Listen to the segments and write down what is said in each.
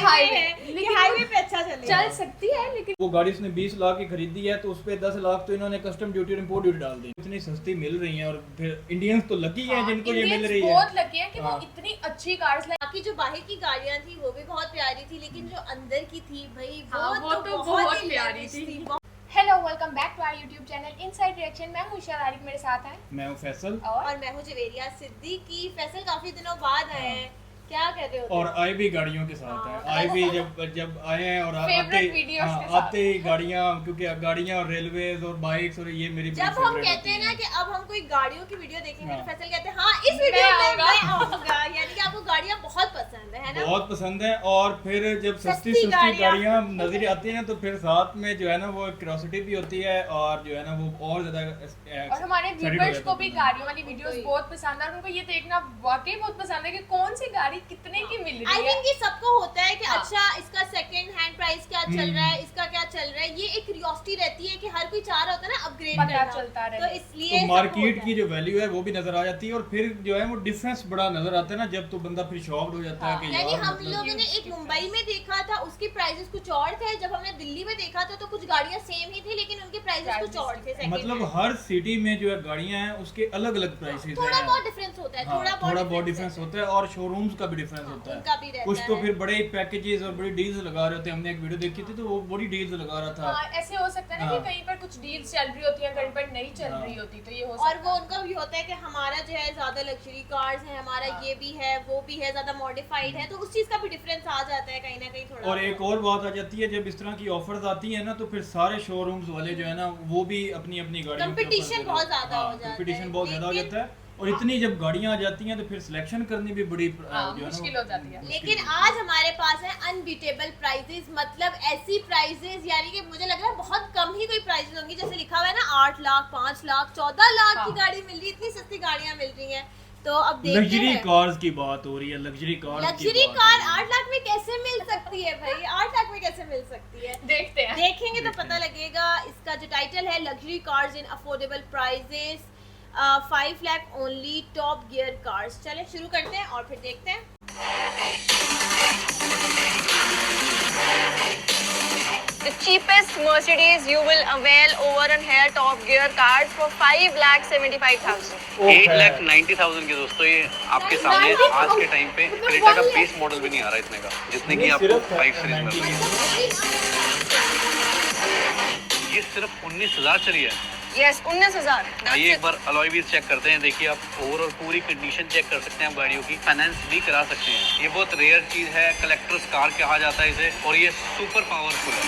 Highway पे अच्छा चल सकती है, लेकिन वो गाड़ी उसने 20 लाख की खरीदी है तो उस पे 10 लाख तो इन्होंने कस्टम ड्यूटी और इंपोर्ट ड्यूटी डाल दी। इतनी सस्ती मिल रही है और फिर इंडियंस तो लकी हैं जिनको ये मिल रही है, बहुत लकी है कि वो इतनी अच्छी कार्स लाई। बाकी जो बाहर की गाड़ियां थी वो भी बहुत प्यारी थी, लेकिन जो अंदर की थी भाई वो तो बहुत प्यारी थी। Hello, welcome back to our YouTube channel inside reaction. मैं हूं इशा तारिक, मेरे साथ है मैं हूं फैसल और मैं हूं जवेरिया सिद्दीकी। फैसल काफी दिनों बाद आए हैं, क्या कहते हो? और आए भी गाड़ियों के साथ है। आए भी जब आए हैं और आते ही गाड़ियाँ, क्योंकि गाड़ियाँ और रेलवेज और बाइक्स और ये मेरी जब हम कहते हैं ना कि अब हम कोई गाड़ियों की वीडियो देखेंगे तो फैसल कहते हैं हाँ इस वीडियो में मैं आऊंगा, यानी कि आपको गाड़ियाँ बहुत पसंद है ना? बहुत पसंद है। और फिर जब सस्ती गाड़ियाँ नजर आती हैं तो फिर साथ में जो है ना वो क्यूरियोसिटी भी होती है और जो है ना वो और ज्यादा। और हमारे व्यूअर्स को भी गाड़ियों वाली वीडियोस बहुत पसंद है और उनको ये देखना वाकई बहुत पसंद है कि कौन सी गाड़ी कितने की मिल रही है। आई थिंक ये सबको होता है कि अच्छा इसका सेकंड हैंड प्राइस क्या चल रहा है, इसका क्या चल रहा है, ये एक क्यूरियोसिटी रहती है कि हर कोई चाह रहा होता है ना अपग्रेड करना, चलता रहे। तो इसलिए मार्केट की जो वैल्यू है वो भी नजर आ जाती है और फिर जो है वो डिफरेंस बड़ा नजर आता है ना, जब तो बंदा फिर शॉक्ड हो जाता है कि यानी हम लोगों ने एक मुंबई में देखा था उसके प्राइसेस कुछ और थे, जब हमने दिल्ली में देखा था तो कुछ गाड़ियां सेम ही थी लेकिन उनके प्राइसेस कुछ और थे। मतलब हर सिटी में जो है गाड़ियां हैं उसके अलग अलग प्राइसेस हैं, थोड़ा बहुत डिफरेंस होता है, थोड़ा बहुत डिफरेंस होता है और शोरूम्स का भी डिफरेंस होता है। कुछ तो फिर बड़े पैकेजेस और बड़ी डील्स लगा रहे होते हैं। हमने एक वीडियो देखी थी तो वो बड़ी डील्स लगा रहा था। ऐसे हो सकता है ना कि कहीं पर कुछ डील्स चल रही होती है, कहीं पर नहीं चल रही होती, तो ये हो सकता है। और वो उनका भी होता है कि हमारा जो है ज्यादा लग्जरी कार्स है, हमारा ये भी है वो भी है, ज्यादा मॉडिफाइड है, तो उस चीज का भी डिफरेंस आ जाता है कहीं ना कहीं थोड़ा। और एक और बात आ जाती है जब इस तरह की ऑफर्स आती है ना तो फिर सारे शोरूम्स वाले जो है ना वो भी अपनी अपनी गाड़ियों कंपटीशन बहुत ज्यादा हो जाता है, कंपटीशन बहुत ज्यादा हो जाता है और इतनी जब गाड़ियां आ जाती हैं तो फिर सिलेक्शन करनी भी बड़ी मुश्किल हो जाती है। लेकिन आज हमारे पास है अनबीटेबल प्राइजेस, मतलब ऐसी प्राइजेस यानी कि मुझे लग रहा है बहुत कम ही कोई प्राइजेस होंगी। जैसे लिखा हुआ है ना 8 लाख 5 लाख 14 लाख की गाड़ी मिल रही है, इतनी सस्ती गाड़ियां मिल रही हैं। तो अब देखते हैं लग्जरी कार्स की बात हो रही है। लग्जरी कार 8 लाख में कैसे मिल सकती है भाई? 8 लाख में कैसे मिल सकती है? देखेंगे तो पता लगेगा। इसका जो टाइटल है luxury cars in affordable prices 5 lakh only Top Gear cars. चलें शुरू करते हैं और फिर देखते हैं। The cheapest Mercedes you will avail over and here top gear cars for 5,75,000. 8,90,000 के दोस्तों ये आपके सामने आज के टाइम पे क्रेटा का बेस मॉडल भी नहीं आ रहा इतने का, जितने की आपको 5 सीरीज मिल रही है। ये सिर्फ 19,000 चली है। Yes, 19,000. आइए एक बार अलॉय व्हील्स चेक करते हैं। देखिए आप ओवरऑल पूरी कंडीशन चेक कर सकते हैं आप गाड़ियों की, फाइनेंस भी करा सकते हैं। ये बहुत रेयर चीज है, कलेक्टर्स कार कहा जाता है इसे, और ये सुपर पावरफुल है।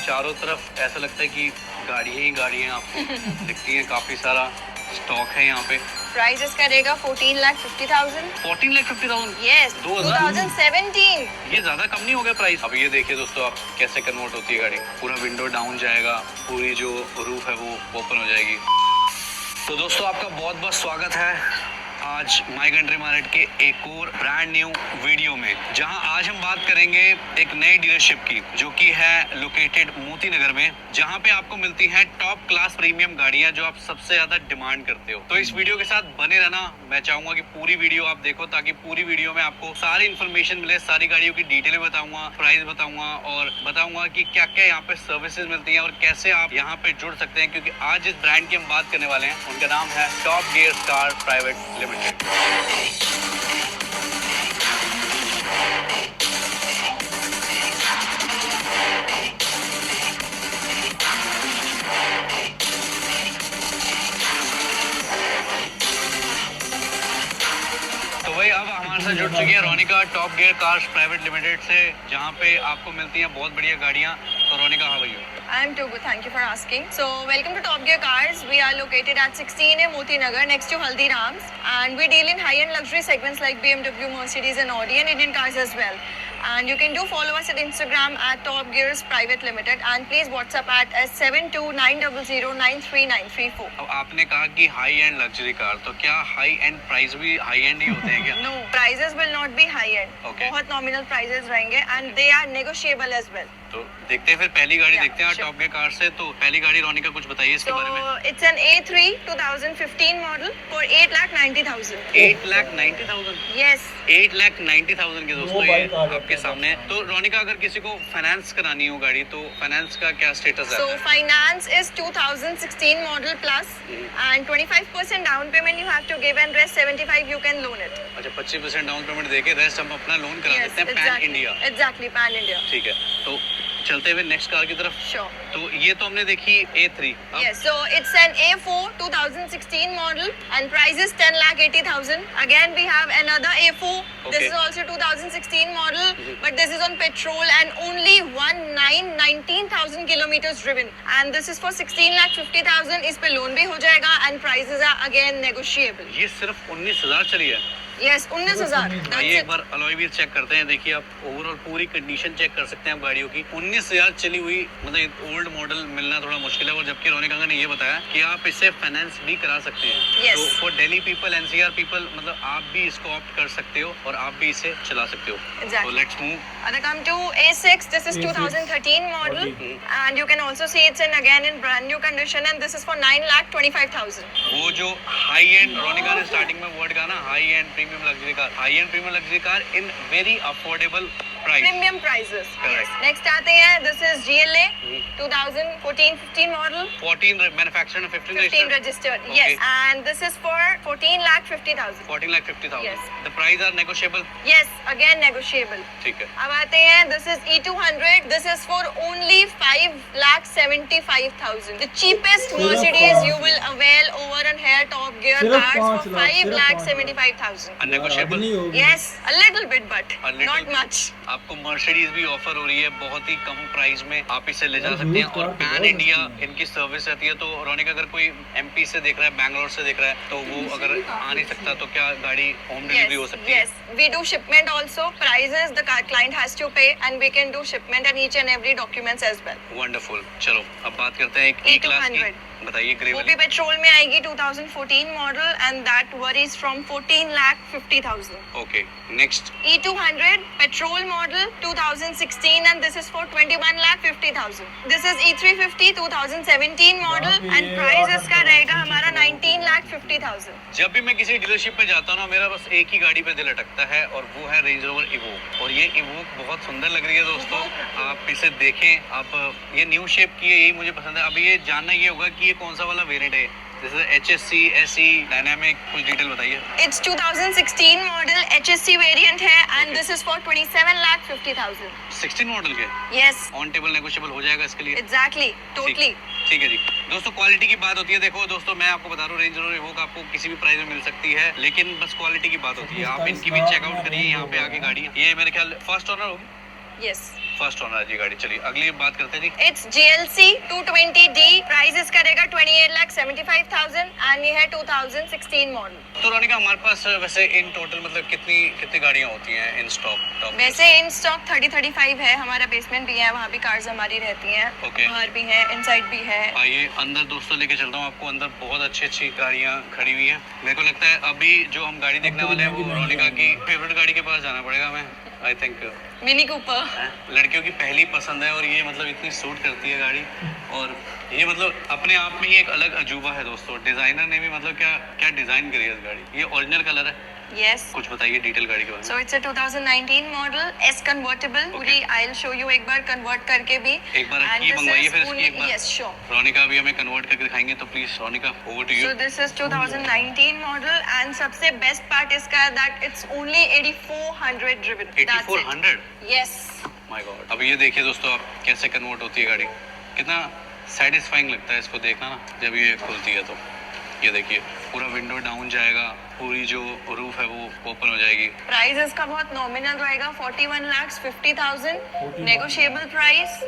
चारों तरफ ऐसा लगता है कि गाड़ियाँ ही गाड़ियाँ आपको दिखती हैं, काफी सारा स्टॉक है यहाँ पे। प्राइस इसका रहेगा 14,50,000. 14,50,000? Yes, 2017. ये ज्यादा कम नहीं हो गया प्राइस? अब ये देखिए दोस्तों आप कैसे कन्वर्ट होती है गाड़ी। पूरा विंडो डाउन जाएगा, पूरी जो रूफ है वो ओपन हो जाएगी। तो दोस्तों आपका बहुत बहुत स्वागत है आज माई कंट्री मार्केट के एक और ब्रांड न्यू वीडियो में, जहां आज हम बात करेंगे एक नई डीलरशिप की जो कि है लोकेटेड मोती नगर में, जहां पे आपको मिलती हैं टॉप क्लास प्रीमियम गाड़ियां जो आप सबसे ज्यादा डिमांड करते हो। तो इस वीडियो के साथ बने रहना। मैं चाहूंगा कि पूरी वीडियो आप देखो ताकि पूरी वीडियो में आपको सारी इन्फॉर्मेशन मिले, सारी गाड़ियों की डिटेलें बताऊंगा, प्राइस बताऊंगा और बताऊंगा कि क्या क्या यहाँ पे सर्विसेज मिलती हैं और कैसे आप यहाँ पे जुड़ सकते हैं, क्योंकि आज जिस ब्रांड की हम बात करने वाले हैं उनका नाम है top gear car private limited. तो भाई अब हमारे साथ जुड़ चुकी है Ronika top Gear cars private limited से, जहाँ पे आपको मिलती हैं बहुत बढ़िया गाड़ियाँ। तो रोनिका, हाँ भैया। I am too good. Thank you for asking. So, welcome to Top Gear Cars. We are located at 16A Moti Nagar, next to Haldirams, and we deal in high-end luxury segments like BMW, Mercedes, and Audi, and Indian cars as well. And you can do follow us at Instagram at Top Gears Private Limited, and please WhatsApp at 7290093934. अब आपने कहा कि high and luxury car, तो क्या high and price भी high and he होते हैं क्या? No, prices will not be high-end. Okay. बहुत nominal prices रहेंगे, and they are negotiable as well. तो देखते हैं फिर पहली गाड़ी Yeah, देखते हैं sure. टॉप गियर कार से। तो पहली गाड़ी रोनिका कुछ बताइए इसके बारे में। So it's an A3 2015 model for 8,90,000. 8,90,000 Yes. 8,90,000 के दोस्तों दो ये बाइक आ जाते आपके हैं सामने। तो रोनिका अगर किसी को फाइनेंस करानी हो गाड़ी तो फाइनेंस का क्या स्टेटस So है? finance is 2016 model plus and 25% down payment you have to give and rest 75 you can loan it. अच्छा 25% डाउन पेमेंट देके रेस्ट हम अपना लोन करा Yes, देते हैं pan exactly. India. Exactly, pan India. ठीक है, तो चलते हुए नेक्स्ट कार की तरफ। Sure. तो ये तो हमने देखी A3। अब Yes, so it's an A4 2016 model and price is 10,80,000. Again, we have another A4. This Okay. is also 2016 model, but this is on petrol and only 19,000 kilometers driven. And this is for 16,50,000. इस पे loan भी हो जाएगा and prices are again negotiable. ये सिर्फ 19,000 चली है। Yes, 19,000. आइए That's एक it. बार अलॉय व्हील चेक करते हैं। देखिए आप ओवरऑल पूरी कंडीशन चेक कर सकते हैं गाड़ियों की। 19,000 चली हुई मतलब ओल्ड मॉडल मिलना थोड़ा मुश्किल है। और जबकि रोनिका ने ये बताया कि आप इससे फाइनेंस भी करा सकते हैं। Yes. तो for Delhi people NCR people मतलब आप भी इसको ऑप्ट कर सकते हो और आप भी इसे चला सकते हो। Exactly. तो let's move. Other come to A6. This is A6 2013 model, Okay. and you can also see it's in brand new condition, and this is for 9,25,000. वो जो हाई एंड रोनिका ने स्टार्टिंग में वर्ड कहा ना, high and premium luxury car, high and premium luxury car in very affordable price. Premium prices. Correct. Yes. Next आते हैं. This is GLA 2014-15 model. 14 manufactured and 15 15 registered। registered. Okay. Yes. And this is for 14,50,000. 14,50,000। Yes. The price are negotiable। Yes. Again negotiable. ठीक है। अब आते हैं. This is E200. This is for only 5,75,000. The cheapest सिर्फ Mercedes पाँच you will avail over on here Top Gear सिर्फ cars 5 for lakh, सिर्फ 5,75,000. अननेगोशिएबल। नहीं होगी। Yes, a little bit, but A little not bit. much. आपको मर्सिडीज भी offer हो रही है बहुत ही कम प्राइस में, आप इसे ले जा यार, सकते हैं। यूज़ और कार तो पैन बहुत इंडिया अच्छी है। इनकी सर्विस रहती है। तो रोनिका अगर कोई एमपी से देख रहा है, बैंगलोर से देख रहा है, तो वो अगर आ नहीं सकता तो क्या गाड़ी होम डिलीवरी हो सकती है? Yes, we do shipment also. Prices the client has to pay, and we can do shipment and each and every documents as well. Wonderful. चलो अब बात करते हैं एक ई क्लास की। बताइए ग्रे वो वाली। भी पेट्रोल में आएगी 2014 model and that varies from 14,50,000. Okay next. E200 petrol model 2016 and this is for 21,50,000. This is E350 2017 model यहाँ पे and ये price आधा इसका करोड़ रहेगा की हमारा चीज़ है। 19,50,000. जब भी मैं किसी डीलरशिप पे जाता हूँ ना, मेरा बस एक ही गाड़ी पे दिल अटकता है और वो है रेंज रोवर इवोक। और ये इवोक बहुत सुंदर लग रही है दोस्तों, आप इसे देखें। आप ये न्यू शेप की है, यही मुझे पसंद है। अब ये जानना ये होगा कि ये कौन सा वाला वेरिएंट है, जैसे HSC, SE, डायनामिक, कुछ डिटेल बताइए। It's 2016 model HSC variant है and this is for 27,50,000. 16 model के Yes, ऑन टेबल नेगोशिएबल हो जाएगा इसके लिए? exactly, totally. ठीक है जी। दोस्तों क्वालिटी की बात होती है। देखो दोस्तों, मैं आपको बता रहा हूँ रेंज रोवर इवोक आपको किसी भी प्राइस में मिल सकती है, लेकिन बस क्वालिटी की बात होती है। आप इनकी भी चेकआउट करिए यहाँ पे आके गाड़ी। ये मेरे ख्याल फर्स्ट ओनर होगी। Yes. फर्स्ट ओनर जी गाड़ी। चलिए अगली बात करते हैं जी। It's GLC 220D. Price इसका रहेगा 28,75,000 and ये है 2016 मॉडल. तो रोनिका हमारे पास वैसे इन टोटल मतलब कितनी गाड़ियाँ होती हैं इन स्टॉक? वैसे इन स्टॉक 30-35 है. हमारा बेसमेंट भी है, वहाँ भी कार्स हमारी रहती हैं. Okay. बाहर भी है, इनसाइड भी है. आइए अंदर दोस्तों लेके चलता हूँ आपको। अंदर बहुत अच्छी गाड़ियाँ खड़ी हुई हैं। मेरे को लगता है अभी जो हम गाड़ी देखने वाले हैं वो रोनिका की फेवरेट गाड़ी के पास जाना पड़ेगा हमें, आई थिंक। Mini Cooper. लड़कियों की पहली पसंद है और ये मतलब इतनी सूट करती है गाड़ी। और ये मतलब अपने आप में ही एक अलग अजूबा है दोस्तों। डिजाइनर ने भी मतलब क्या डिजाइन करी है इस गाड़ी। ये ओरिजिनल कलर है। Yes. कुछ बताइए डिटेल गाड़ी के बारे में। So it's a 2019 model S convertible. पूरी I'll show you एक बार convert करके भी. एक बार And की this मंगवाइए is फिर इसकी only- एक बार। Yes, sure. रोनिका अभी हमें कन्वर्ट करके दिखाएंगे, तो please Ronika over to you. So this is 2019 model and सबसे best part इसका है that it's only 8,400 driven. That's it. 8400। Yes. My God. अब ये देखिए दोस्तों आप कैसे कन्वर्ट होती है गाड़ी। कितना सेटिस्फाइंग लगता है इसको देखना ना जब ये खुलती है। तो ये देखिए पूरा विंडो डाउन जाएगा, पूरी जो रूफ है वो ओपन हो जाएगी। प्राइस इसका बहुत नॉमिनल रहेगा 41,50,000. नेगोशिएबल प्राइस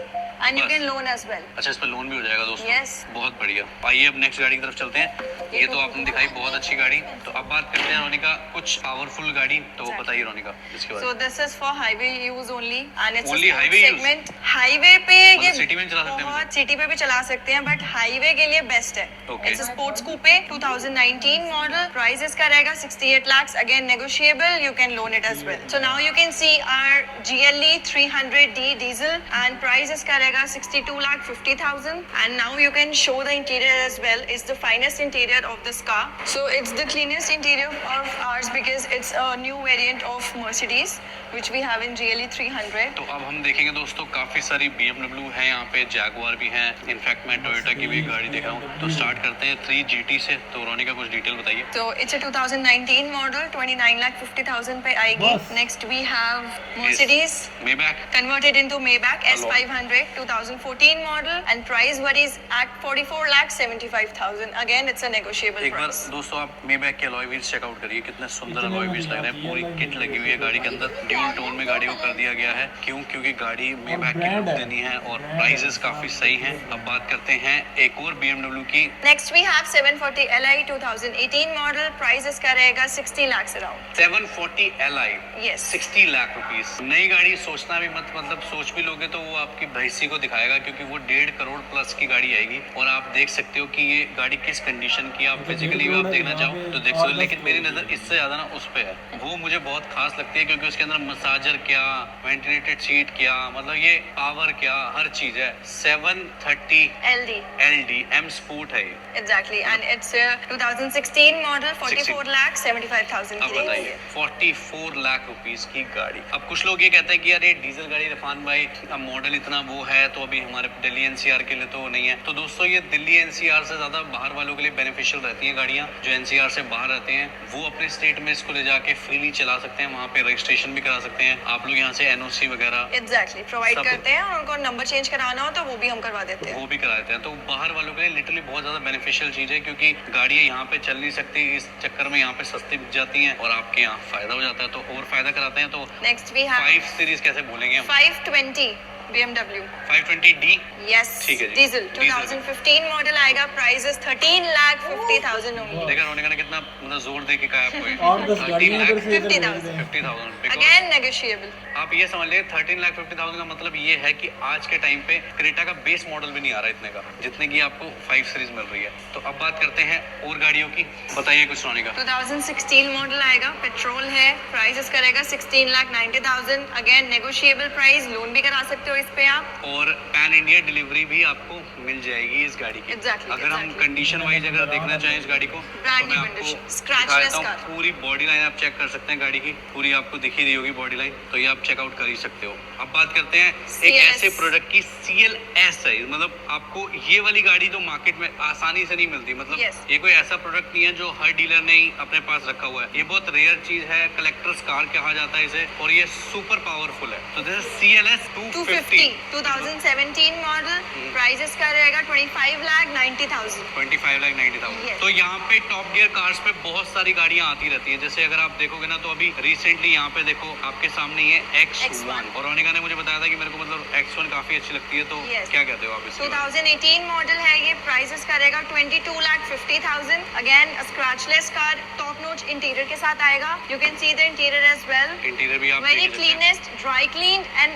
and you बस। can loan as well. अच्छा, इस पर लोन भी हो जाएगा दोस्तों। Yes. बहुत बढ़िया। आइए अब नेक्स्ट गाड़ी की तरफ चलते हैं। ये तो आपने दिखाई बहुत अच्छी गाड़ी, तो अब बात करते हैं रोनिका कुछ पावरफुल गाड़ी, तो Exactly. बताइए रोनिका इसके बारे So में। this is for highway use only and it's Only a sports highway use? segment. Highway पे ये मतलब सिटी में चला सकते हैं बहुत सिटी पे भी चला सकते हैं, बट हाईवे के लिए बेस्ट है। Okay. It's a sports coupe 2019 model. Price इसका रहेगा 68 lakhs. Again negotiable. You can loan it as well. So now you can see our GLE 300D diesel and price इसका रहेगा 62 lakh 50,000. And now you can show the interior as well. It's the finest interior of this car. So it's the cleanest interior of ours because it's a new variant of Mercedes which we have in GLE 300. तो अब हम देखेंगे दोस्तों काफी सारी BMW है यहाँ पे, जैगवार भी है, इनफैक्ट मैं टोयोटा की भी गाड़ी देख रहा हूँ। तो स्टार्ट करते हैं 3GT से, तो रोनिका कुछ डिटेल बताइए। So it's a 2019 model, 29,50,000 पे आएगी. Next we have Mercedes Maybach, converted into Maybach Hello. S500 2014 model and price varies at 44,75,000. Again it's a negotiable एक बार price. दोस्तों आप Maybach के अलॉय व्हील्स चेकआउट करिए, कितने सुंदर अलॉय व्हील्स लग रहे हैं। पूरी किट लगी हुई है गाड़ी के अंदर, ड्यूल टोन में गाड़ी को कर दिया गया है। क्यों? क्योंकि गाड़ी Maybach की लुक देनी है और प्राइसेस काफी सही हैं। अब बात करते हैं एक और BMW की। Next we have 740 Li 2018 model. Price इसका रहेगा 60 lakhs around. 740 Li, Yes. 60 lakh rupees. नई गाड़ी सोचना भी मत, मतलब सोच भी लोगे तो वो आपकी भैंसी को दिखाएगा, क्योंकि वो 1.5 करोड़ प्लस की गाड़ी आएगी। और आप देख सकते हो कि ये गाड़ी किस कंडीशन की, आप फिजिकली भी आप देखना चाहो तो देख सकते हो। लेकिन मेरी नज़र इससे ज़्यादा ना उस पे है, वो मुझे बहुत खास लगती है, क्योंकि उसके अंदर मसाजर क्या, वेंटिलेटेड सीट क्या, मतलब ये पावर क्या, हर चीज़ है। 730 LD. LD M स्पोर्ट है ये। Exactly, and it's a 2016 model, 44 lakh 75,000 अब की बताइए रहेगी. 44 लाख रुपीस की गाड़ी। अब कुछ लोग ये कहते हैं कि यार ये डीजल गाड़ी रफान भाई, अब मॉडल इतना वो है तो अभी हमारे दिल्ली एनसीआर के लिए तो नहीं है। तो दोस्तों ये दिल्ली एनसीआर से ज्यादा बाहर वालों के लिए बेनिफिशियल रहती हैं गाड़ियाँ। जो एनसीआर से बाहर रहते हैं वो अपने स्टेट में इसको ले जाके फ्रीली चला सकते हैं, वहाँ पे रजिस्ट्रेशन भी करा सकते हैं। आप लोग यहाँ से एनओसी वगैरह Exactly, provide सब- करते हैं और उनको नंबर चेंज कराना हो तो वो भी हम करवा देते हैं. वो भी करा देते हैं। तो बाहर वालों के लिए लिटरली बहुत ज्यादा बेनिफिशियल चीज है, क्योंकि गाड़ियाँ यहाँ पे चल नहीं सकती, इस चक्कर में यहाँ पे सस्ती बिक जाती हैं और आपके यहाँ फायदा हो जाता है। तो और फायदा कराते हैं। तो Next we have 5 सीरीज कैसे भूलेंगे हम? 520 BMW. 520D Yes, ठीक है जी। diesel Diesel। 2015 model आएगा. Price is 13,50,000 only. देखा रोनिका ने कितना मतलब जोर दे के कहा आपको ये। और 10 गाड़ियाँ इधर से इधर 50,000. 50,000 because Again negotiable. आप ये समझ लीजिए 13,50,000 का मतलब ये है कि आज के टाइम पे क्रेटा का बेस मॉडल भी नहीं आ रहा इतने का, जितने की आपको 5 सीरीज मिल रही है। तो अब बात करते हैं और गाड़ियों की, बताइए कुछ रोनिका। 2016 मॉडल आएगा. पेट्रोल है. प्राइस इसका रहेगा 16,90,000. Again negotiable price. लोन भी करा सकते हो इस पे आप. और पैन इंडिया डिलीवरी भी आपको मिल जाएगी इस गाड़ी की। Exactly, अगर हम exactly. कंडीशन वाइज अगर देखना चाहें इस गाड़ी को Brand तो मैं new आपको condition, दिखा scratchless देता हूँ। car. पूरी बॉडी लाइन आप चेक कर सकते हैं गाड़ी की, पूरी आपको दिख ही रही होगी बॉडी लाइन, तो ये आप चेकआउट कर ही सकते हो। अब बात करते हैं एक CLS. ऐसे प्रोडक्ट की CLS है, मतलब आपको ये वाली गाड़ी तो मार्केट में आसानी से नहीं मिलती, मतलब Yes. ये कोई ऐसा प्रोडक्ट नहीं है जो हर डीलर ने ही अपने पास रखा हुआ है। ये बहुत रेयर चीज है, कलेक्टर्स कार कहा जाता है इसे, और ये सुपर पावरफुल है। तो this is CLS 250 2017 model. Price इसका रहेगा 25,90,000. 25,90,000। Yes. तो यहाँ पे टॉप गियर कार्स पे बहुत सारी गाड़ियाँ आती रहती हैं। जैसे अगर आप देखोगे ना तो अभी रिसेंटली यहाँ पे देखो आपके सामने ये X1 और रोनिका ने मुझे बताया था कि मेरे को मतलब X1 काफी अच्छी लगती है। तो Yes. क्या कहते हो आप इसके बारे में? 2018 मॉडल है ये. प्राइस इसका रहेगा 22,50,000. Again scratchless car. Top notch interior के साथ आएगा. You can see the interior as well. Interior भी आप Very देख सकते हैं। cleanest, dry cleaned, and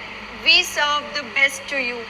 we serve the best to you.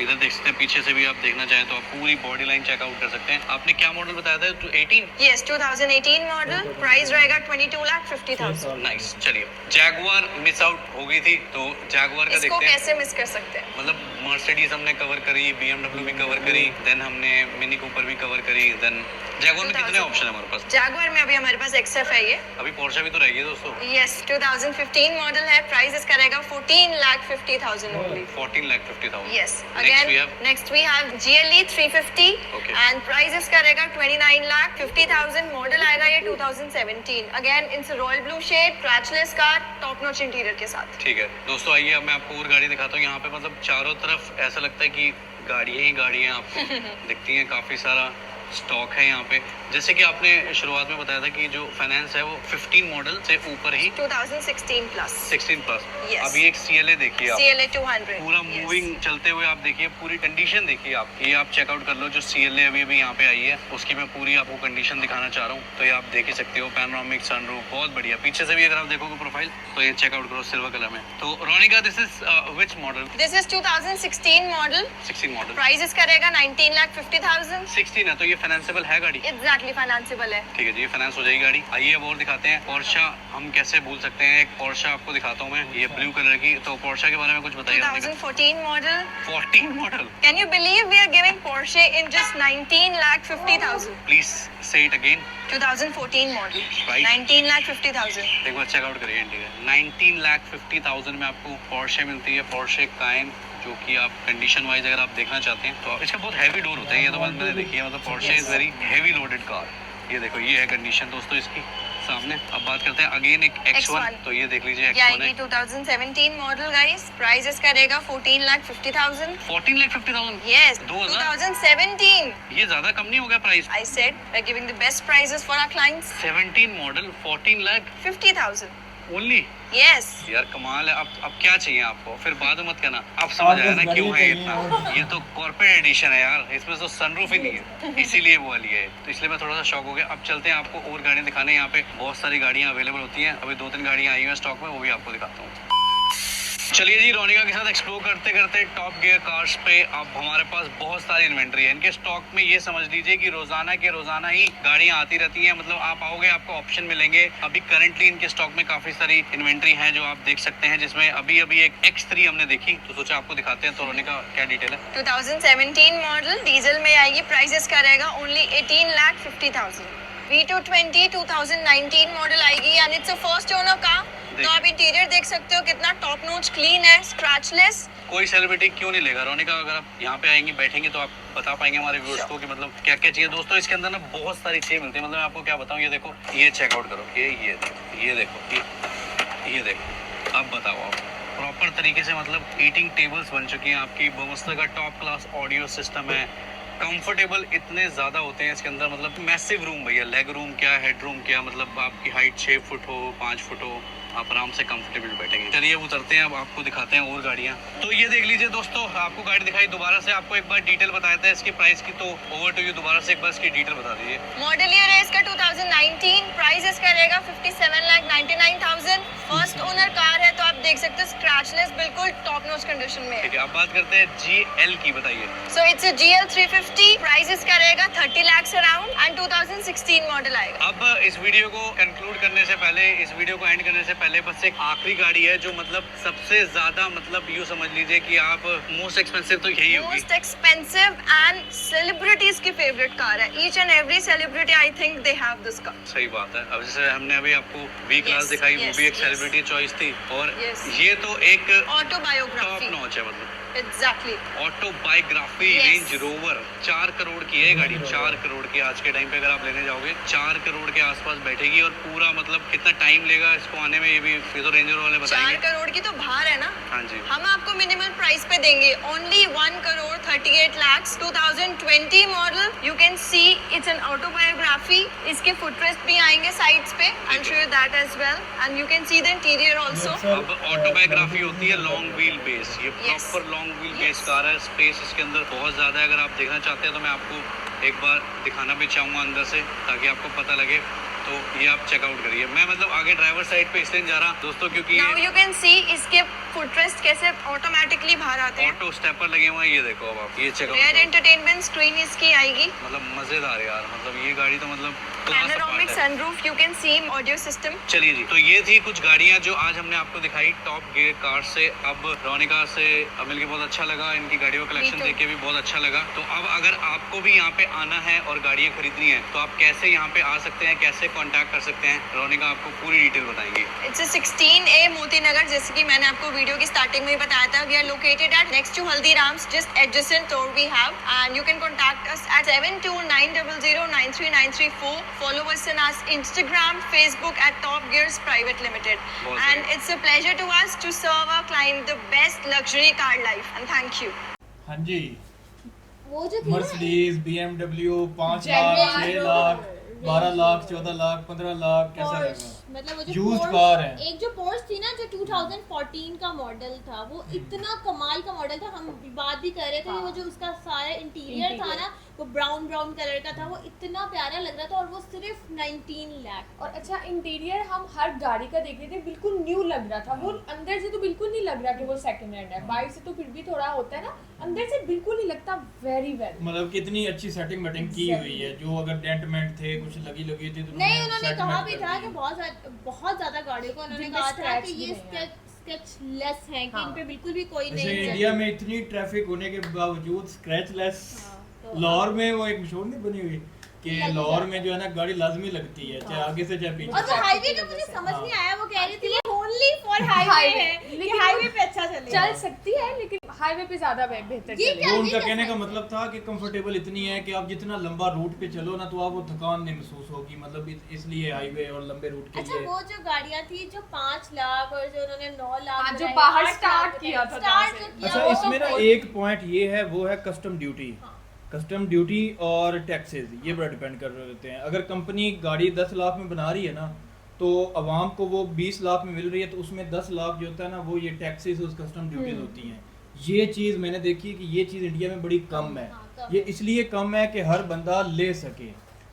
इधर देख सकते हैं, पीछे से भी आप देखना चाहें तो आप पूरी बॉडी लाइन चेकआउट कर सकते हैं। आपने क्या मॉडल बताया था? तो 18 Yes, 2018 मॉडल. प्राइस रहेगा 22,50,000. नाइस। चलिए, जैगुआर मिस आउट हो गई थी, तो जैगुआर का इसको देखते हैं। कैसे मिस कर सकते हैं? मतलब मर्सिडीज हमने कवर करी, BMW भी कवर करी, देन हमने मिनी कूपर भी कवर करी, देन जैगुआर में कितने ऑप्शन है हमारे पास? जैगुआर में अभी हमारे पास XF है ये. अभी पोर्शा भी तो रहेगी दोस्तों। Yes, 2015 मॉडल है. प्राइस इसका रहेगा 14,50,000 only. 14,50,000। Yes. Next we Again, have next we have GLE 350 Okay. and price इसका रहेगा 29,50,000. मॉडल आएगा ये 2017. Again, it's a royal blue shade, scratchless car, top notch interior के साथ. ठीक है दोस्तों, आइए अब मैं आपको और गाड़ी दिखाता हूँ। यहाँ पे मतलब चारों तरफ ऐसा लगता है कि गाड़ियाँ ही गाड़ियाँ आपको दिखती हैं, काफ़ी सारा स्टॉक है यहाँ पे। जैसे कि आपने शुरुआत में बताया था कि जो फाइनेंस है वो 15 मॉडल से ऊपर ही 2016 plus. 16 प्लस। Yes. अभी एक CLA देखिए आप, CLA 200. पूरा Yes. मूविंग चलते हुए आप देखिए, पूरी कंडीशन देखिए आप, ये आप चेकआउट कर लो। जो CLA अभी अभी यहाँ पे आई है उसकी मैं पूरी आपको कंडीशन दिखाना चाह रहा हूँ, तो ये आप देख ही सकते हो। पैनोरामिक सनरूफ बहुत बढ़िया, पीछे से भी अगर आप देखोगे प्रोफाइल तो ये चेकआउट करो सिल्वर कलर में। तो Ronika this is which model? This is 2016 model. 16 model. Price इसका रहेगा 19,50,000. 16 है तो ये फाइनेंसेबल है गाड़ी? Exactly financiable है. ठीक है जी, फाइनेंस हो जाएगी गाड़ी। आइए अब और दिखाते हैं। पोर्शा हम कैसे भूल सकते हैं, एक पोर्शा आपको दिखाता हूँ मैं, ये ब्लू कलर की। तो पोर्शा के बारे में कुछ बताइए। 2014 model. 14 model. Can you believe we are giving Porsche in just 19,50,000? Please से इट अगेन। 2014 model. Price? 19,50,000. एक बार चेकआउट करिए इंटीरियर। 19,50,000 में आपको पोर्शे मिलती है, पोर्शे कायन, जो कि आप कंडीशन वाइज अगर आप देखना चाहते हैं तो इसका बहुत हैवी डोर होता है। ये तो मैंने देखी है, मतलब Porsche is very heavy loaded car. ये देखो, ये है कंडीशन दोस्तों इसकी सामने। अब बात करते हैं अगेन एक X1, तो ये देख लीजिए ये X1 आएगी है। 2017 मॉडल गाइस। प्राइस इसका रहेगा 14,50,000. 14,50,000। Yes, 2000? 2017. ये ज्यादा कम नहीं हो गया price? I said we're giving the best prices for our clients. 17 model 14 lakh 50,000. Only. Yes. यार कमाल है। अब क्या चाहिए आपको, फिर बाद में मत कहना। अब समझ आया ना क्यों है इतना। ये तो कॉर्पोरेट एडिशन है यार, इसमें तो सनरूफ ही नहीं है, इसीलिए वो वाली है। तो इसलिए मैं थोड़ा सा शॉक हो गया। अब चलते हैं आपको और गाड़ियां दिखाने। यहाँ पे बहुत सारी गाड़ियां अवेलेबल होती हैं, अभी 2-3 गाड़ियां आई हुई हैं स्टॉक में, वो भी आपको दिखाता हूँ। चलिए जी, रोनिका के साथ एक्सप्लोर करते करते टॉप गियर कार्स पे अब हमारे पास बहुत सारी इन्वेंट्री है। इनके स्टॉक में ये समझ लीजिए कि रोजाना के रोजाना ही गाड़ियां आती रहती हैं। मतलब आप आओगे आपको ऑप्शन मिलेंगे। अभी करंटली इनके स्टॉक में काफी सारी इन्वेंट्री है जो आप देख सकते हैं, जिसमें अभी अभी एक X3 हमने देखी, तो सोचा आपको दिखाते हैं। तो रोनिका क्या डिटेल है? 2017 मॉडल डीजल में आएगी। प्राइस का रहेगा ओनली 18,50,000. V220 2019 मॉडल आएगी and it's a first owner car. तो आप इंटीरियर देख सकते हो कितना टॉप नॉच क्लीन है, स्क्रैचलेस। कोई सेलिब्रिटी क्यों नहीं लेगा रोनिका? अगर आप यहाँ पे आएंगे बैठेंगे तो आप बता पाएंगे हमारे व्यूअर्स को कि मतलब क्या क्या चाहिए। दोस्तों इसके अंदर ना बहुत सारी चीजें मिलती है। मतलब मैं आपको क्या बताऊँ, ये देखो, ये चेकआउट करो, ये देखो, ये देखो। अब बताओ आप, प्रॉपर तरीके से मतलब ईटिंग टेबल्स बन चुकी हैं आपकी। बोमस्टर का टॉप क्लास ऑडियो सिस्टम है। कंफर्टेबल इतने ज़्यादा होते हैं इसके अंदर, मतलब मैसिव रूम भैया। लेग रूम क्या, हेड रूम क्या, मतलब आपकी हाइट 6 फुट हो, 5 फुट हो, आप आराम से कंफर्टेबल बैठेंगे। चलिए उतरते हैं, अब आपको दिखाते हैं और गाड़ियाँ। तो ये देख लीजिए दोस्तों, आपको गाड़ी दिखाई। दोबारा से आपको एक बार डिटेल बताया था इसकी प्राइस की, तो ओवर टू यू। दोबारा से एक बार इसकी डिटेल बता दीजिए। मॉडल ईयर है इसका 2019। प्राइस इसका रहेगा 57,99,000. फर्स्ट ओनर कार है, तो आप देख सकते हो स्क्रैचलेस, बिल्कुल टॉप नॉच कंडीशन में है। ठीक है, अब बात करते हैं GL की, बताइए। So it's a GL 350. Price इसका रहेगा 30 लाख अराउंड एंड 2016 मॉडल आएगा। अब इस वीडियो को कंक्लूड करने से पहले, इस वीडियो को एंड करने से पहले बस एक आखिरी गाड़ी है जो मतलब सबसे ज्यादा, मतलब यूँ समझ लीजिए कि आप मोस्ट एक्सपेंसिव तो यही होगी। मोस्ट एक्सपेंसिव एंड सेलिब्रिटीज की फेवरेट कार है। Each and every celebrity I think they have this car. सही बात है। अब जैसे हमने अभी आपको V क्लास दिखाई, वो भी एक सेलिब्रिटी चॉइस थी, और ये तो एक टॉप ऑटोबायोग्राफी नॉच है। मतलब exactly autobiography range rover 4 crore की है गाड़ी। 4 करोड़ की आज के टाइम पे अगर आप लेने जाओगे 4 करोड़ के आसपास बैठेगी। और पूरा मतलब कितना टाइम लेगा इसको आने में, ये भी तो रेंजर वाले 4 बताएंगे। करोड़ की तो बाहर है ना। हाँ जी। हम आपको मिनिमल प्राइस पे देंगे only 1 crore 38 lakh 2020 model. You can see it's an autobiography. इसके फुटरेस्ट भी आएंगे साइड्स पे, I will show you that as well and you can see the interior also. अब ऑटोबायोग्राफी होती है लॉन्ग व्हील बेस, ये proper long wheel base car है। Space इसके अंदर बहुत ज्यादा है। अगर आप देखना चाहते हैं तो मैं आपको एक बार दिखाना भी चाहूँगा अंदर से, ताकि आपको पता लगे। तो ये आप चेकआउट करिए। मैं मतलब आगे ड्राइवर साइड पे इसलिए जा रहा दोस्तों क्योंकि नाउ यू कैन सी इसके फुटरेस्ट कैसे ऑटोमेटिकली बाहर आते हैं। ऑटो स्टेपर लगे हुए हैं। ये देखो, अब आप ये चेकआउट रेयर एंटरटेनमेंट स्क्रीन इसकी आएगी। मतलब मजेदार यार, मतलब ये गाड़ी तो मतलब panoramic sunroof, you can C audio system. चलिए जी, तो ये थी कुछ गाड़ियां जो आज हमने आपको दिखाई टॉप गियर कार से। अब रोनिका से मिलके बहुत अच्छा लगा, इनकी गाड़ियों का कलेक्शन देख के भी बहुत अच्छा लगा। तो अब अगर आपको भी यहाँ पे आना है और गाड़ियां खरीदनी है तो आप कैसे यहाँ पे आ सकते हैं, कैसे कॉन्टैक्ट कर सकते हैं, रोनिका आपको पूरी डिटेल बताएंगी। इट्स 16A मोती नगर, जैसे कि मैंने आपको वीडियो की स्टार्टिंग में ही बताया था। We are located at next to Haldiram's, just adjacent to our we have, and you can contact us at 7290093934. Follow us on our Instagram, Facebook at Top Gears Private Limited. And it's a pleasure to us to serve our client the best luxury car life. And thank you. हाँ जी, वो जो थी ना Mercedes, BMW 5 lakh 6 lakh 12 lakh 14 lakh 15 lakh कैसा Porsche, रहेगा? मतलब वो जो Used Porsche- car है। एक जो Porsche थी ना जो 2014 का मॉडल था वो इतना कमाल का मॉडल था। हम बात भी कर रहे थे वो जो उसका सारा इंटीरियर था ना वो ब्राउन कलर का था, वो इतना प्यारा लग रहा था और वो सिर्फ 19 लाख। और अच्छा इंटीरियर हम हर गाड़ी का देख रहे थे, बिल्कुल न्यू लग रहा था। वो अंदर से तो बिल्कुल नहीं लग रहा कि वो सेकंड हैंड है, बाहर से तो फिर भी थोड़ा होता है ना, अंदर से बिल्कुल नहीं लगता। वेरी वेल, मतलब कितनी अच्छी सेटिंग वेटिंग की हुई है। जो अगर डेंटमेंट थे कुछ लगी थी तो नहीं उन्होंने settlement कहा भी कर था दी। कि बहुत ज्यादा गाड़ियों को उन्होंने जिनमें कहा था scratch कि भी ये नहीं है। स्केचलेस हैं कि हाँ। इन पे बिल्कुल भी कोई जैसे नहीं इंडिया में इतनी ट्रैफिक होने के बावजूद स्क्रैचलेस तो लाहौर में वो एक मशहूर नहीं बनी हुई कि लगी लाहौर जाती में जो है ना गाड़ी लाजमी लगती है चाहे आगे से चाहे और पीछे वो से। हाईवे का मुझे समझ नहीं आया, वो कह रही थी ये ओनली फॉर हाईवे Highway, है, लेकिन हाईवे पे अच्छा चलेगा। चल सकती है लेकिन हाईवे पे ज्यादा बेहतर ये चलेगी। वो क्या- उनका क्या कहने का size मतलब था कि कंफर्टेबल इतनी है कि आप जितना लंबा रूट पे चलो ना तो आपको थकान नहीं महसूस होगी, मतलब इसलिए हाईवे और लंबे रूट के अच्छा लिए। वो जो गाड़ियां थी जो 5 लाख और जो उन्होंने 9 लाख हाँ, जो बताई, बाहर 8 start लाख किया था स्टार्ट जहाँ जो से। किया अच्छा वो इसमें ना तो एक पॉइंट ये है वो है कस्टम ड्यूटी। कस्टम ड्यूटी और टैक्सेस ये बड़ा डिपेंड कर रहे होते हैं। अगर कंपनी गाड़ी 10 लाख में बना रही है ना तो आवाम को वो 20 लाख में मिल रही है तो उसमें 10 लाख जो होता है ना वो ये टैक्सेस और कस्टम ड्यूटीज होती हैं। ये चीज़ मैंने देखी कि ये चीज़ इंडिया में बड़ी कम है। हाँ, कम ये इसलिए कम है कि हर बंदा ले सके,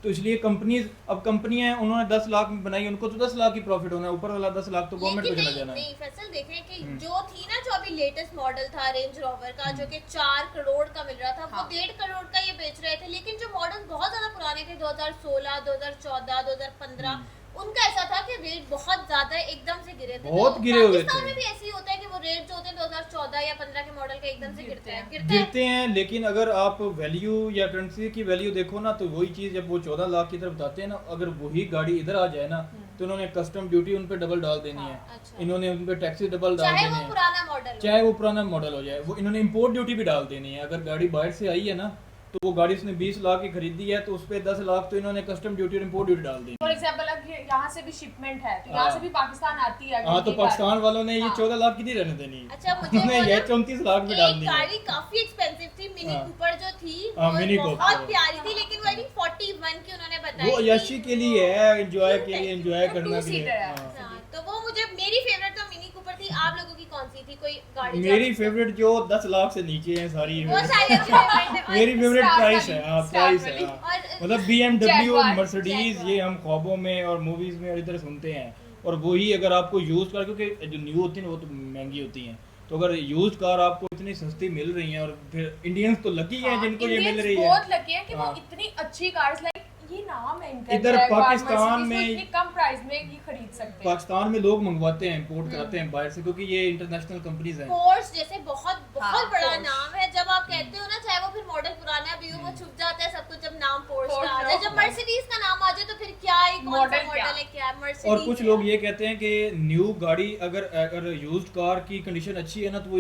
तो इसलिए कंपनीज अब कंपनियां उन्होंने 10 लाख में बनाई, उनको तो 10 लाख की प्रॉफिट होना है, ऊपर वाला 10 लाख तो गवर्नमेंट को लेकिन चला जाना है। नहीं फैसल देखें कि जो थी ना जो अभी लेटेस्ट मॉडल था रेंज रोवर का जो कि 4 करोड़ का मिल रहा था वो हाँ। 1.5 करोड़ का ये बेच रहे थे। लेकिन जो मॉडल बहुत ज्यादा पुराने थे 2016 2014 2015 उनका ऐसा था कि रेट बहुत ज्यादा एकदम से गिरे थे। बहुत तो गिरे हुए पाकिस्तान थे। में भी ऐसे ही होता है कि वो रेट जो होते हैं 2014 या 15 के मॉडल के एकदम से गिरते हैं गिरते हैं, लेकिन अगर आप वैल्यू या करेंसी की वैल्यू देखो ना तो वही चीज़ जब वो 14 लाख की तरफ बताते हैं ना, अगर वही गाड़ी इधर आ जाए ना तो इन्होंने कस्टम ड्यूटी उन पे डबल डाल देनी है, अच्छा। इन्होंने उन पे टैक्सेस डबल डाल चाहे देने वो हैं, पुराना मॉडल हो। चाहे वो पुराना मॉडल हो जाए, वो इन्होंने इंपोर्ट ड्यूटी भी डाल देनी है। अगर गाड़ी बाहर से आई है ना तो वो गाड़ी उसने 20 लाख की खरीदी है तो उस पे 10 लाख तो इन्होंने कस्टम ड्यूटी और इंपोर्ट ड्यूटी डाल दी। फॉर एग्जांपल अब यहाँ से भी शिपमेंट है तो यहाँ हाँ। से भी पाकिस्तान आती है। हाँ तो अगर पाकिस्तान वालों ने ये हाँ। 14 लाख की नहीं रहने देनी। अच्छा मुझे उन्होंने वो ये ना 34 लाख में डाल एक दी गाड़ी काफी एक्सपेंसिव थी मिनी हाँ। कूपर जो थी हाँ, वो मिनी बहुत कूपर। प्यारी थी लेकिन वो आई थिंक 41 की उन्होंने बताई वो थी। अय्याशी के लिए है, एंजॉय के लिए, एंजॉय वो करना two के लिए। seater है। हाँ। हाँ, तो वो मुझे मेरी फेवरेट तो मिनी कूपर थी। आप लोगों की कौन सी थी कोई गाड़ी जो मेरी आप- फेवरेट जो 10 लाख से नीचे है सारी वो सारी अच्छी favorite है। और मेरी फेवरेट Star प्राइस वाली, है। हाँ Star प्राइस है वाली। हाँ। और मतलब BMW Jaguar, मर्सिडीज Jaguar। ये हम ख्वाबों में और मूवीज में और इधर सुनते हैं, और वही अगर आपको यूज कार, क्योंकि जो न्यू होती है ना वो तो महंगी होती हैं, तो अगर यूज कार आपको इतनी सस्ती मिल रही है और फिर इंडियंस तो लकी हैं जिनको ये मिल रही है। बहुत लकी है कि वो हाँ। इतनी अच्छी कार्स लाइक ये नाम है इनका इधर Jaguar, पाकिस्तान Mercedes, में- वो इतनी कम प्राइस में ये खरीद सकते हैं। पाकिस्तान में लोग मंगवाते हैं, इंपोर्ट कराते हैं बाहर से, क्योंकि ये इंटरनेशनल कंपनीज हैं। पोर्स जैसे बहुत हाँ, बड़ा Porsche। नाम है। जब आप कहते हो ना चाहे वो फिर मॉडल पुराना भी हो वो छुप जाता है सब कुछ जब नाम पोर्स Porsche का आ जाए। हो। जब मर्सिडीज का नाम आ जाए तो फिर क्या है, कौन सा Model क्या? मॉडल है, क्या है मर्सिडीज। और कुछ लोग ये कहते हैं कि न्यू गाड़ी अगर यूज्ड कार की कंडीशन अच्छी है ना तो वो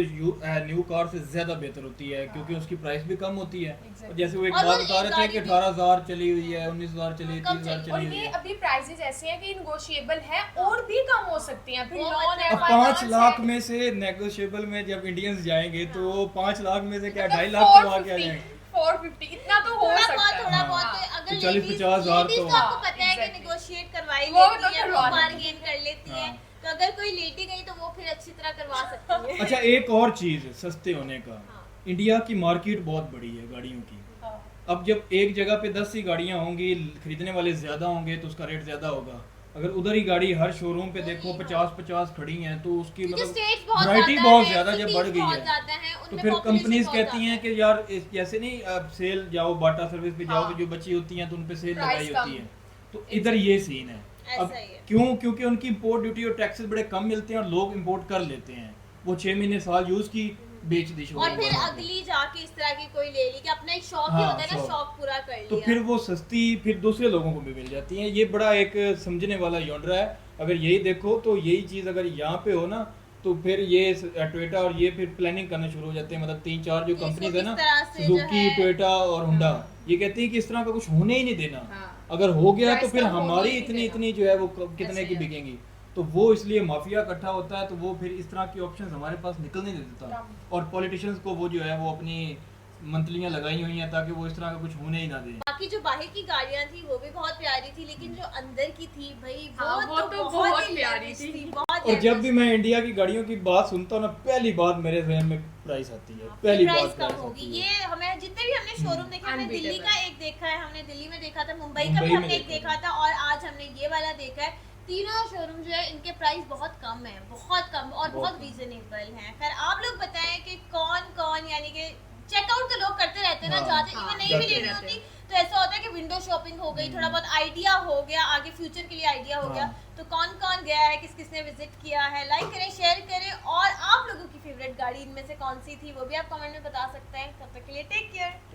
न्यू कार से ज्यादा बेहतर होती है, क्योंकि उसकी प्राइस भी कम होती है। Exactly। और जैसे वो एक और वो बात बता एक रहे थे कि गाड़ी भी- 18,000 चली हुई है, 19,000 चली है, कम 30,000 चली। और चली हुई ये है। अभी प्राइसेस ऐसे हैं कि नेगोशिएबल है और भी कम हो सकती हैं। फिर वो लोन मतलब है, अब 5 लाख में से नेगोशिएबल में जब इंडियंस जाएंगे तो 5 लाख में से क्या 2.5 लाख तो आके आ जाएंगे। 450 इतना तो हो थोड़ा सकता बहुत है। थोड़ा हाँ। बहुत हाँ। अगर तो 40-50,000 लेडीज तो- तो आपको हाँ, पता है कि exactly। नेगोशिएट करवाई वो लेती तो है, वो करवा लेती बार्गेन कर लेती है। हाँ। तो अगर कोई लेटी गई तो वो फिर अच्छी तरह करवा सकती है। अच्छा एक और चीज सस्ते होने का, हाँ। इंडिया की मार्केट बहुत बड़ी है गाड़ियों की। हाँ। अब जब एक जगह पे 10 ही गाड़ियां होंगी, खरीदने वाले ज्यादा होंगे तो उसका रेट ज्यादा होगा। अगर उधर ही गाड़ी हर शोरूम पे देखो 50-50 खड़ी हैं तो उसकी क्योंकि मतलब स्टेट्स बहुत वैरायटी ज्यादा बहुत है, ज्यादा जब cities बढ़ गई बहुत है ज्यादा हैं, तो उनमें फिर population कंपनीज बहुत कहती हैं ज्यादा कि यार जैसे नहीं आप सेल जाओ बाटा सर्विस पे जाओ हाँ। तो जो बची होती हैं तो उन पे सेल Price लगाई कम। होती है, तो इधर ये सीन है। ऐसा अब ही है। क्यों? क्योंकि उनकी इंपोर्ट ड्यूटी और टैक्सेस बड़े कम मिलते हैं और लोग इंपोर्ट कर लेते हैं। वो 6 महीने साल यूज की, बेच दी और शोरूम फिर वालों को। अगली जाके इस तरह की कोई ले ली कि अपना एक शौक ही हाँ, होता है ना, शौक। शौक पूरा कर लिया। तो फिर वो सस्ती फिर दूसरे लोगों को भी मिल जाती हैं। ये बड़ा एक समझने वाला यॉन्ड्रा है। अगर यही देखो तो यही चीज़ अगर यहाँ पे हो ना तो फिर ये टोयोटा और ये फिर प्लानिंग करना शुरू हो जाते हैं। मतलब 3-4 जो कि इसको कंपनीज है ना, किस तरह से जो सुजुकी, है- टोयोटा और होंडा, ये कहती है कि इस तरह का कुछ होने ही नहीं देना। हाँ। अगर हो गया तो Price फिर कम होने हमारी ही नहीं इतनी देना। इतनी जो है वो कितने ऐसे की ही है। बिकेंगी। तो वो इसलिए माफिया इकट्ठा होता है, तो वो फिर इस तरह के ऑप्शंस हमारे पास निकल नहीं देता। कम। और पॉलिटिशियंस को वो जो है वो अपनी मंथलियाँ लगाई हुई हैं ताकि वो इस तरह का कुछ होने ही ना दें। बाकी जो बाहर की गाड़ियां थी वो भी बहुत प्यारी थी, लेकिन जो अंदर की थी भाई वो तो बहुत बहुत ही प्यारी lavish थी। बहुत और जब भी मैं इंडिया की गाड़ियों की बात सुनता हूँ ना, पहली बात मेरे जहन में प्राइस आती है, पहली प्राइस बात कम प्राइस होगी। आती है। ये हमें जितने भी हमने शोरूम देखे, हमने दिल्ली Unbeatable। का एक देखा है, हमने दिल्ली में देखा था, मुंबई का मुंबई भी में हमने एक देखा देखा था, और आज हमने ये वाला देखा है। तीनों शोरूम जो है इनके प्राइस बहुत कम है, बहुत कम और बहुत कम। रीजनेबल हैं। खैर आप लोग बताएं कि कौन कौन, यानी कि चेकआउट तो लोग करते रहते हैं ना, हाँ, जाते हाँ, इवन नहीं जाते भी लेनी रहते होती तो ऐसा होता है कि विंडो शॉपिंग हो गई, थोड़ा बहुत आइडिया हो गया, आगे फ्यूचर के लिए आइडिया हो गया। हाँ। तो कौन कौन गया है, किस किसने विजिट किया है, लाइक करें, शेयर करें, और आप लोगों की फेवरेट गाड़ी इनमें से कौन सी थी वो भी आप कमेंट में बता सकते हैं। तब तक के लिए टेक केयर।